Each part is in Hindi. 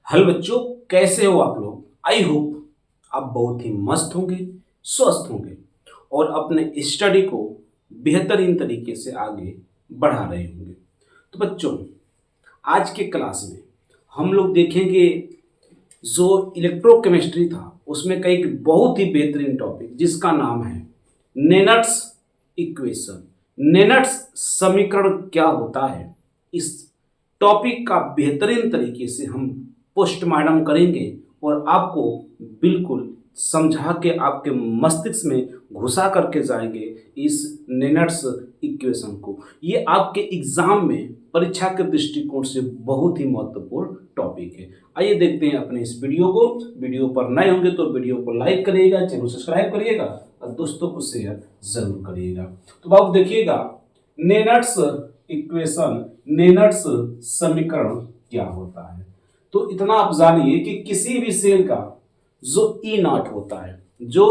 हेलो बच्चों, कैसे हो आप लोग। आई होप आप बहुत ही मस्त होंगे, स्वस्थ होंगे और अपने स्टडी को बेहतरीन तरीके से आगे बढ़ा रहे होंगे। तो बच्चों, आज के क्लास में हम लोग देखेंगे जो इलेक्ट्रोकेमिस्ट्री था उसमें का एक बहुत ही बेहतरीन टॉपिक जिसका नाम है नेनट्स इक्वेशन। नेनट्स समीकरण क्या होता है, इस टॉपिक का बेहतरीन तरीके से हम पोस्टमार्टम करेंगे और आपको बिल्कुल समझा के आपके मस्तिष्क में घुसा करके जाएंगे इस नेनट्स इक्वेशन को। ये आपके एग्जाम में परीक्षा के दृष्टिकोण से बहुत ही महत्वपूर्ण टॉपिक है। आइए देखते हैं अपने इस वीडियो को। वीडियो पर नए होंगे तो वीडियो को लाइक करिएगा, चैनल सब्सक्राइब करिएगा और दोस्तों को शेयर जरूर करिएगा। तो बाबू देखिएगा, नेनट्स इक्वेशन, नेनट्स समीकरण क्या होता है। तो इतना आप जानिए कि किसी भी सेल का जो ई नॉट होता है, जो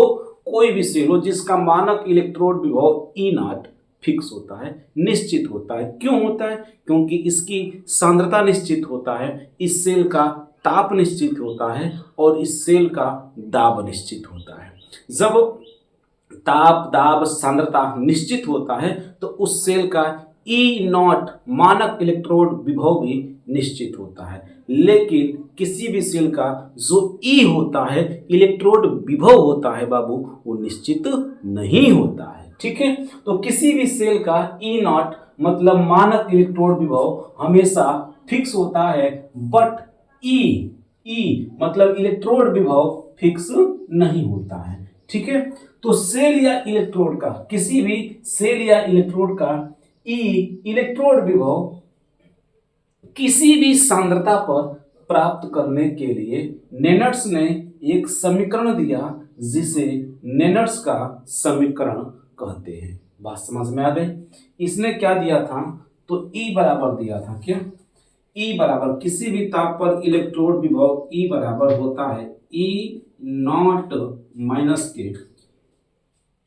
कोई भी सेल हो जिसका मानक इलेक्ट्रोड विभव ई नॉट फिक्स होता है, निश्चित होता है। क्यों होता है? क्योंकि इसकी सांद्रता निश्चित होता है, इस सेल का ताप निश्चित होता है और इस सेल का दाब निश्चित होता है। जब ताप, दाब, सांद्रता निश्चित होता है तो उस सेल का ई नॉट मानक इलेक्ट्रोड विभव भी निश्चित होता है। लेकिन किसी भी सेल का जो ई होता है, इलेक्ट्रोड विभव होता है बाबू, वो निश्चित नहीं होता है। ठीक है, तो किसी भी सेल का ई नॉट मतलब मानक इलेक्ट्रोड विभव हमेशा फिक्स होता है, बट ई मतलब इलेक्ट्रोड विभव फिक्स नहीं होता है। ठीक है, तो सेल या इलेक्ट्रोड का, किसी भी सेल या इलेक्ट्रोड का ई इलेक्ट्रोड विभव किसी भी सांद्रता पर प्राप्त करने के लिए नेनट्स ने एक समीकरण दिया जिसे नेनट्स का समीकरण कहते हैं। बात समझ में आ गई। इसने क्या दिया था? तो ई बराबर दिया था। क्या? ई बराबर किसी भी ताप पर इलेक्ट्रोड विभव ई बराबर होता है ई नॉट माइनस के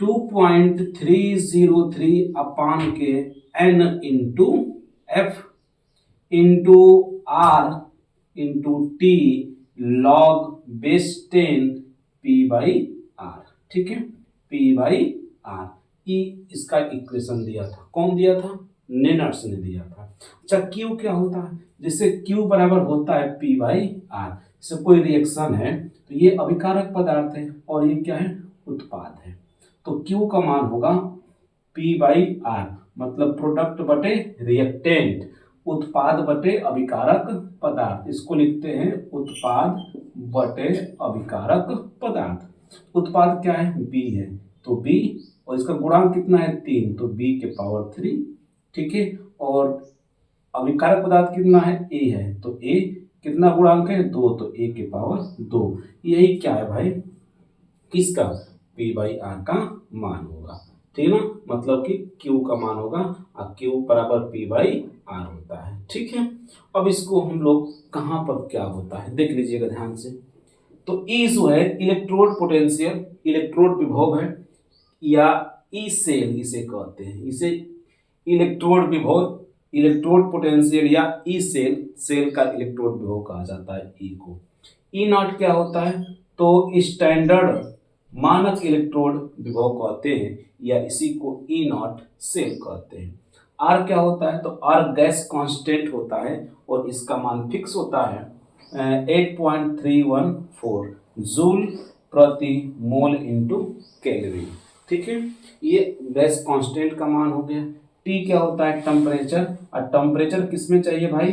2.303 अपान के N into F into R into T log base 10 P by R. ठीक है, पी बाई आर। ई इसका इक्वेशन दिया था। कौन दिया था? नेनट्स ने दिया था। अच्छा, क्यू क्या होता है? जैसे क्यू बराबर होता है पी बाई आर। जैसे कोई रिएक्शन है तो ये अभिकारक पदार्थ है और ये क्या है? उत्पाद है। तो क्यू का मान होगा पी बाई आर, मतलब प्रोडक्ट बटे रिएक्टेंट, उत्पाद बटे अभिकारक पदार्थ। इसको लिखते हैं उत्पाद बटे अभिकारक पदार्थ। उत्पाद क्या है? बी है, तो बी, और इसका गुणांक कितना है? 3, तो बी के पावर 3। ठीक है, और अभिकारक पदार्थ कितना है? ए है, तो ए कितना गुणांक है? 2, तो ए के पावर 2। यही क्या है भाई? किसका? पी बाई आर का मान होगा। ठीक है ना, मतलब कि क्यू का मान होगा और क्यू बराबर पी बाई आर होता है। ठीक है, अब इसको हम लोग कहाँ पर क्या होता है देख लीजिएगा ध्यान से। तो ई जो है इलेक्ट्रोड पोटेंशियल, इलेक्ट्रोड विभव है, या ई सेल इसे कहते हैं। इसे इलेक्ट्रोड विभव, इलेक्ट्रोड पोटेंशियल या ई सेल, सेल का इलेक्ट्रोड विभव कहा जाता है ई को। ई नॉट क्या होता है? तो स्टैंडर्ड मानक इलेक्ट्रोड विभव कहते हैं, या इसी को ई नॉट सेल कहते हैं। आर क्या होता है? तो आर गैस कांस्टेंट होता है और इसका मान फिक्स होता है 8.314 जूल प्रति मोल इंटू केल्विन। ठीक है, ये गैस कांस्टेंट का मान हो गया। टी क्या होता है? टेम्परेचर, और टेम्परेचर किस में चाहिए भाई?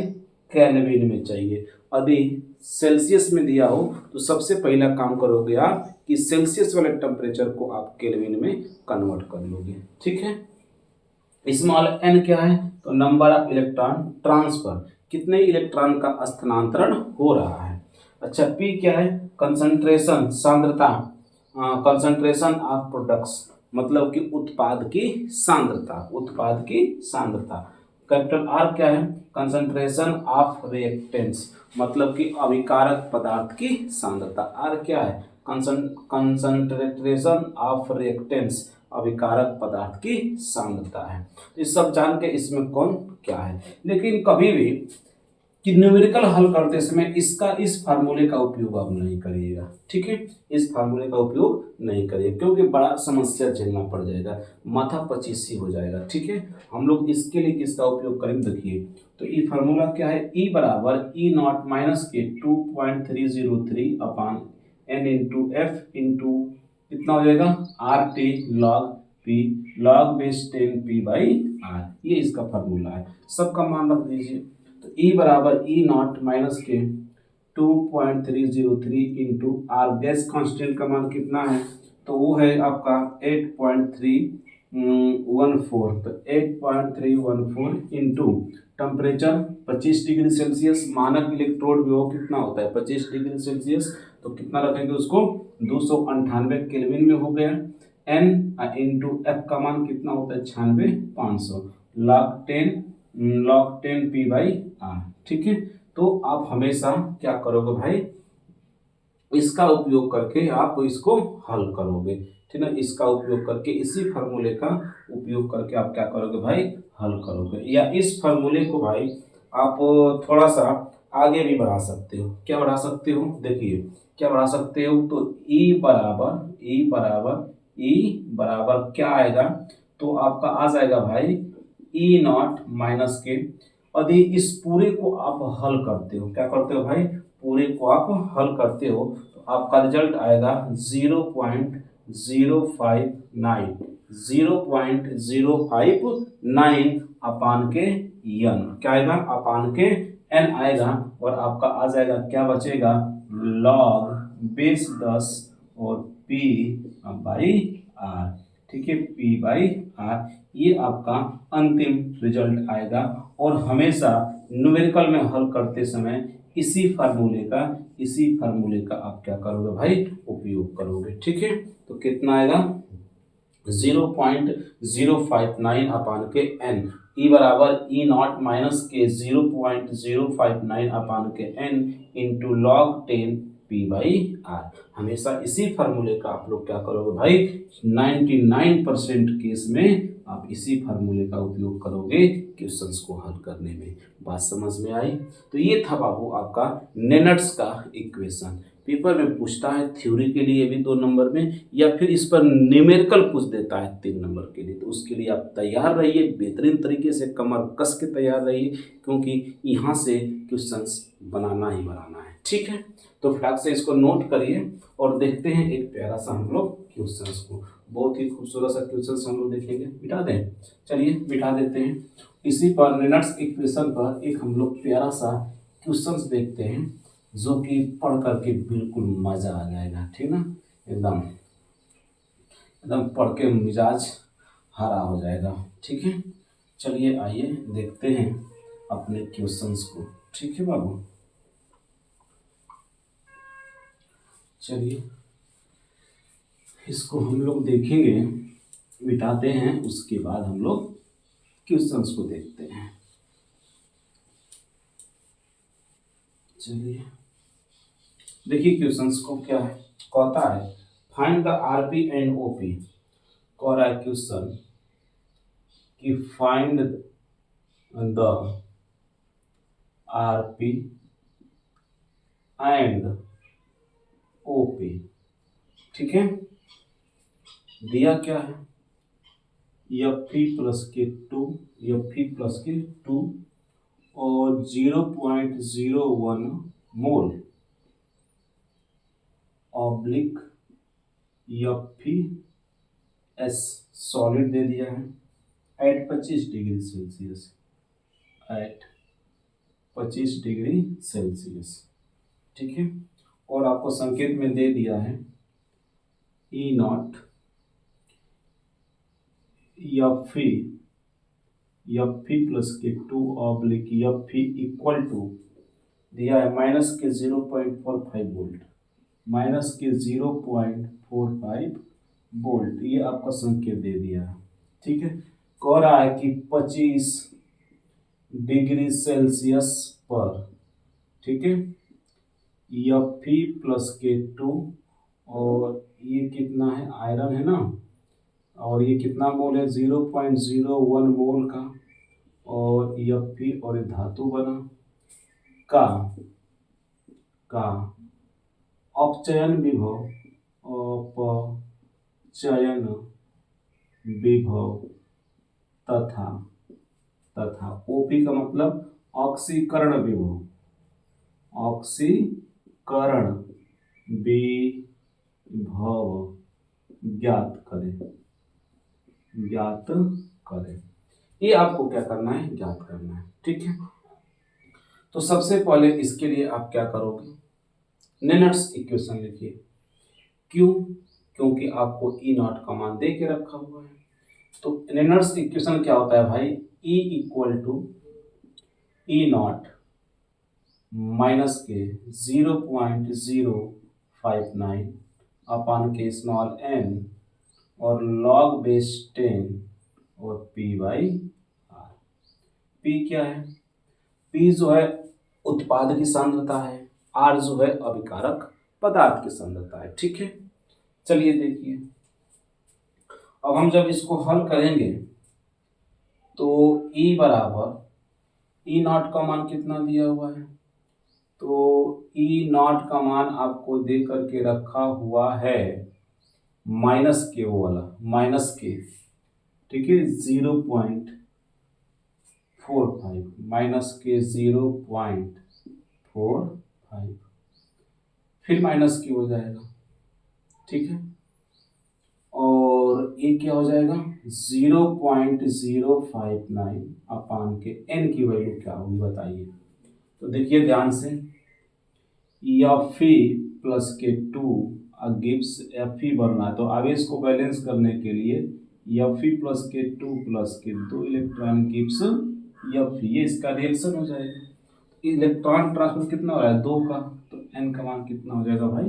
केल्विन में चाहिए। यदि सेल्सियस में दिया हो तो सबसे पहला काम करोगे आप कि सेल्सियस वाले टेम्परेचर को आप केल्विन में कन्वर्ट कर लोगे। ठीक है, स्मॉल एन क्या है? तो नंबर ऑफ इलेक्ट्रॉन ट्रांसफर, कितने इलेक्ट्रॉन का स्थानांतरण हो रहा है। अच्छा, पी क्या है? कंसंट्रेशन, सांद्रता, कंसंट्रेशन ऑफ प्रोडक्ट्स, मतलब कि उत्पाद की सांद्रता, उत्पाद की सांद्रता। कैपिटल आर क्या है? कंसंट्रेशन ऑफ रिएक्टेंट्स, मतलब कि अभिकारक पदार्थ की सांद्रता। आर क्या है? कंसंट्रेशन ऑफ रिएक्टेंट्स, अभिकारक पदार्थ की सांद्रता है। तो ये सब जान के इसमें कौन क्या है। लेकिन कभी भी कि न्यूमेरिकल हल करते समय इस फार्मूले का उपयोग आप नहीं करिएगा, ठीक है। इस फार्मूले का उपयोग नहीं करिए क्योंकि बड़ा समस्या झेलना पड़ जाएगा, माथा पचीसी हो जाएगा, ठीक है। हम लोग इसके लिए किसका उपयोग करेंगे, देखिए तो ई फार्मूला क्या है, ई बराबर ई नॉट माइनस के 2.303 अपान एन इंटू एफ इंटू कितना हो जाएगा R T log P log base 10 p/r, ये इसका फार्मूला है। सबका मान रख दीजिए। तो E बराबर ई नॉट माइनस के 2.303 इंटू आर, गैस कांस्टेंट का मान कितना है, तो वो है आपका 8.314, तो 8.314 इंटू टेम्परेचर 25 डिग्री सेल्सियस, मानक इलेक्ट्रोड विभव कितना होता है 25 डिग्री सेल्सियस, तो कितना रखेंगे उसको 298 केल्विन में हो गया। एन इंटू एफ का मान कितना होता है 96,500 log 10 p/r, ठीक है। तो आप हमेशा क्या करोगे भाई, इसका उपयोग करके आप इसको हल करोगे, ठीक है। इसका उपयोग करके इसी फार्मूले का उपयोग करके आप क्या करोगे भाई, हल करोगे। या इस फार्मूले को भाई आप थोड़ा सा आगे भी बढ़ा सकते हो। क्या बढ़ा सकते हो, देखिए क्या बढ़ा सकते हो, तो ई बराबर क्या आएगा, तो आपका आ जाएगा भाई ई नॉट माइनस के, यदि इस पूरे को आप हल करते हो, क्या करते हो भाई, पूरे को आप हल करते हो, तो आपका रिजल्ट आएगा 0.059, 0.059 अपान के एन, क्या आएगा अपान के एन आएगा, और आपका आ जाएगा क्या बचेगा लॉग बेस 10 और पी बाई आर, ठीक है, पी बाई आर, ये आपका अंतिम रिजल्ट आएगा। और हमेशा न्यूमेरिकल में हल करते समय इसी फार्मूले का आप क्या करोगे भाई, उपयोग करोगे, ठीक है। तो कितना आएगा 0.059 अपान के एन, ई बराबर ई नॉट माइनस के 0.059 अपान के एन इंटू लॉग 10 p/r। हमेशा इसी फार्मूले का आप लोग क्या करोगे भाई, 99% केस में आप इसी फार्मूले का उपयोग करोगे क्वेश्चंस को हल करने में। बात समझ में आई। तो ये था बाबू आपका नेनट्स का इक्वेशन। पेपर में पूछता है थ्योरी के लिए भी 2 नंबर में, या फिर इस पर न्यूमेरिकल पूछ देता है 3 नंबर के लिए। तो उसके लिए आप तैयार रहिए, बेहतरीन तरीके से कमर कस के तैयार रहिए, क्योंकि यहाँ से क्वेश्चंस बनाना ही बनाना है, ठीक है। तो फटाक से इसको नोट करिए और देखते हैं एक प्यारा सा हम लोग क्वेश्चंस को, बहुत ही खूबसूरत सा क्वेश्चंस हम लोग देखेंगे। मिटा दें, चलिए मिटा देते हैं। इसी पर रेनॉल्ड्स इक्वेशन पर एक हम लोग प्यारा सा क्वेश्चंस देखते हैं, जो कि पढ़ करके बिल्कुल मजा आ जाएगा, ठीक ना, एकदम एकदम पढ़ के मिजाज हरा हो जाएगा, ठीक है। चलिए आइए देखते हैं अपने क्वेश्चंस को, ठीक है बाबू। चलिए इसको हम लोग देखेंगे, मिटाते हैं, उसके बाद हम लोग क्वेश्चंस को देखते हैं। चलिए देखिए क्वेश्चंस को क्या है, कहता है find the RP and OP. कह रहा है क्वेश्चन कि find the RP and OP, ठीक है। दिया क्या है, Fe+K2 Fe+K2 और 0.01 मोल ऑब्लिक Fes सॉलिड दे दिया है at 25 degree Celsius, at 25 degree Celsius, ठीक है। और आपको संकेत में दे दिया है E naught Fe+K2 oblique Fe equal to दिया है -0.45 वोल्ट, -0.45 वोल्ट, ये आपका संकेत दे दिया है, ठीक है। कह रहा है कि 25 डिग्री सेल्सियस पर, ठीक है, Fe+K2 और ये कितना है, आयरन है ना, और ये कितना मोल है 0.01 मोल का, और Fe और धातु बना, का का अपचयन विभव अपचयन विभव तथा तथा ओपी का मतलब ऑक्सीकरण विभव ऑक्सीकरण विभव ज्ञात करें। ये आपको क्या करना है, ज्ञात करना है। ठीक है, तो सबसे पहले इसके लिए आप क्या करोगे, नेनर्स इक्वेशन लिखिए। क्यों? क्योंकि आपको ई नॉट का मान दे के रखा हुआ है। तो नेनर्स इक्वेशन क्या होता है भाई, E equal to E nought minus के 0.059 अपान के स्मॉल एन और लॉग बेस 10 और पी बाई आर। पी क्या है, पी जो है उत्पाद की सांद्रता है, आर जो है अभिकारक पदार्थ की सांद्रता है। ठीक है, चलिए देखिए, अब हम जब इसको हल करेंगे तो ई बराबर ई नॉट का मान कितना दिया हुआ है, तो ई नॉट का मान आपको दे करके रखा हुआ है माइनस के, वो वाला माइनस के, ठीक है, 0.45 माइनस के 0.45 फिर माइनस के हो जाएगा। ठीक है, और ये क्या हो जाएगा 0.059 अपान के एन की वैल्यू क्या होगी बताइए। तो देखिए ध्यान से, एफ ई प्लस के 2 गिव्स एफ ई बनना है, तो आवेश को बैलेंस करने के लिए एफ ई प्लस के 2 प्लस के 2 इलेक्ट्रॉन गिव्स एफ ई, ये इसका रिएक्शन हो जाएगा। इलेक्ट्रॉन ट्रांसफर कितना हो रहा है 2 का, तो एन का मान कितना हो जाएगा भाई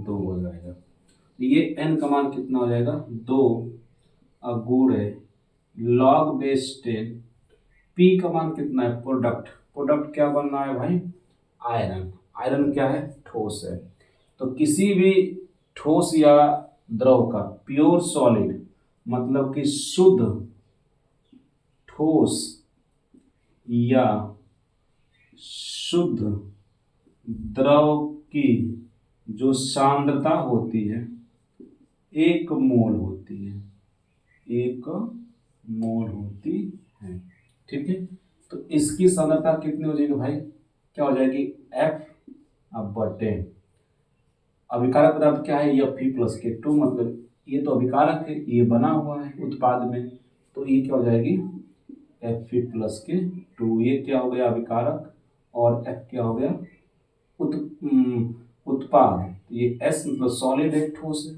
2 हो जाएगा। ये एन का मान कितना हो जाएगा 2 गुणे लॉग बेस 10, पी का मान कितना है प्रोडक्ट क्या बनना है भाई आयरन, आयरन क्या है ठोस है। तो किसी भी ठोस या द्रव का प्योर सॉलिड मतलब कि शुद्ध ठोस या शुद्ध द्रव की जो सांद्रता होती है 1 मोल होती है, 1 मोल होती है। ठीक है, तो इसकी सांद्रता कितनी हो जाएगी भाई, क्या हो जाएगी एफ बटे अभिकारक पदार्थ क्या है एफ ई प्लस के 2, मतलब ये तो अभिकारक है, ये बना हुआ है उत्पाद में, तो ये क्या हो जाएगी एफ ई प्लस के 2, ये क्या हो गया अभिकारक और एफ क्या हो गया उत्पाद, ये एस मतलब सॉलिड है ठोस है।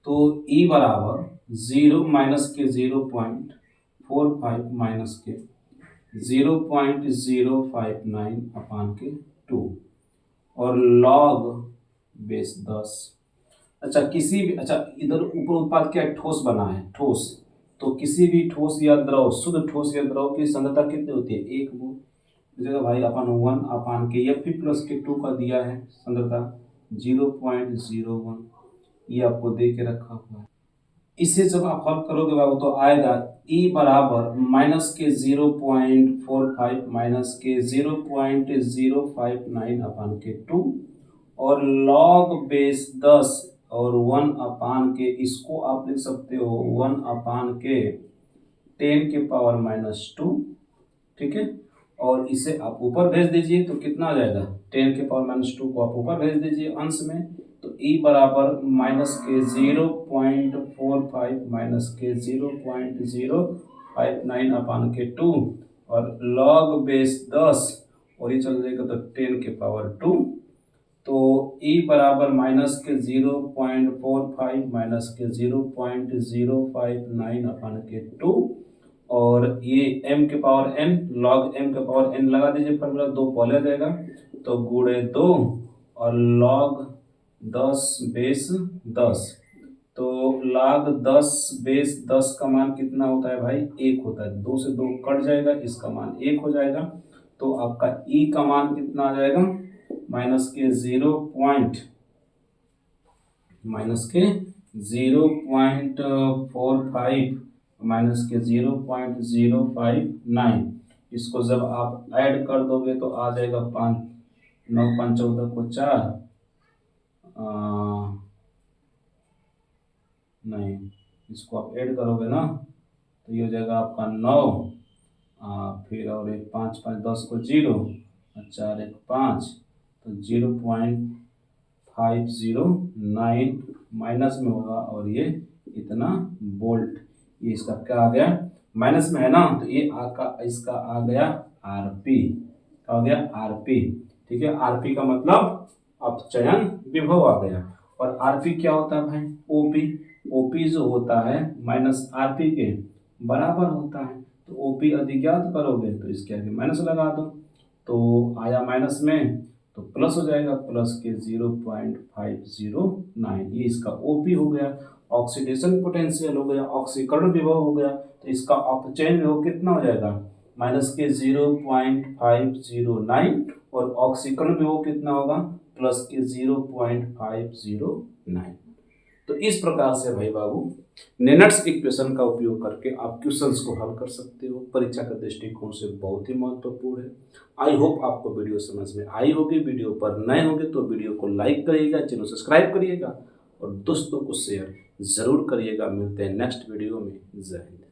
तो ई बराबर 0 माइनस के 0.45 माइनस के 0.059 अपान के 2 और लॉग बेस 10। अच्छा किसी भी, अच्छा इधर ऊपर उत्पाद क्या है ठोस बना है ठोस, तो किसी भी ठोस या द्रव शुद्ध ठोस या द्रव की सांद्रता कितनी होती है 1 मोल, जगह भाई अपन 1 अपान के एफ प्लस के 2 का दिया है सांद्रता 0.01, ये आपको दे के रखा हुआ है। इसे जब आप हल करोगे बाबू तो आएगा ई बराबर माइनस के 0.45 माइनस के 0.059 अपान के 2 और लॉग बेस 10 और 1 अपान के, इसको आप लिख सकते हो 1 अपान के 10 के पावर माइनस 2। ठीक है, और इसे आप ऊपर भेज दीजिए तो कितना आ जाएगा 10 के पावर माइनस 2 को आप ऊपर भेज दीजिए अंश में, तो ई बराबर माइनस के 0.45 माइनस के 0.059 अपान के 2 और लॉग बेस 10 और ये चल जाएगा तो 10 के पावर 2, तो ई बराबर माइनस के 0.45 माइनस के 0.059 अपान के 2 और ये m के पावर n log m के पावर n लगा दीजिए फॉर्मूला, 2 पहले आ जाएगा तो गुणे 2 और log 10 बेस 10, तो log 10 बेस 10 का मान कितना होता है भाई 1 होता है, 2 से 2 कट जाएगा, इसका मान 1 हो जाएगा, तो आपका e का मान कितना आ जाएगा माइनस के 0.45 माइनस के 0.059 इसको जब आप ऐड कर दोगे तो आ जाएगा 5, 9 5 14 को 4, नहीं, इसको आप ऐड करोगे ना तो ये हो जाएगा आपका 9, फिर और एक 5 5 10 को 0, और 4 1 5, तो 0.509 माइनस में होगा, और ये इतना वोल्ट। ये इसका क्या आ गया, माइनस में है ना, तो ये इसका आ गया आरपी, क्या हो गया आरपी। ठीक है, आरपी का मतलब अपचयन विभव आ गया। और आरपी क्या होता है भाई, ओपी। ओपी जो होता है माइनस आरपी के बराबर होता है। तो ओपी अधिज्ञात करोगे तो इसके आगे माइनस लगा दो, तो आया माइनस में तो प्लस हो जाएगा, प्लस के 0.509, ये इसका ओपी हो गया। ऑक्सीडेशन पोटेंशियल हो गया, ऑक्सीकरण विभव हो गया, तो इसका अपचयन विभव कितना हो जाएगा, माइनस के 0.509, और ऑक्सीकरण विभव कितना होगा, प्लस के 0.509। तो इस प्रकार से भाई बाबू नेनट्स इक्वेशन का उपयोग करके आप क्वेश्चंस को हल कर सकते हो। परीक्षा के दृष्टिकोण से बहुत ही महत्वपूर्ण है। आई होप आपको वीडियो समझ में आई होगी। वीडियो पर नए होंगे तो वीडियो को लाइक करिएगा, चैनल सब्सक्राइब करिएगा और दोस्तों को शेयर जरूर करिएगा। मिलते हैं नेक्स्ट वीडियो में। जय हिंद।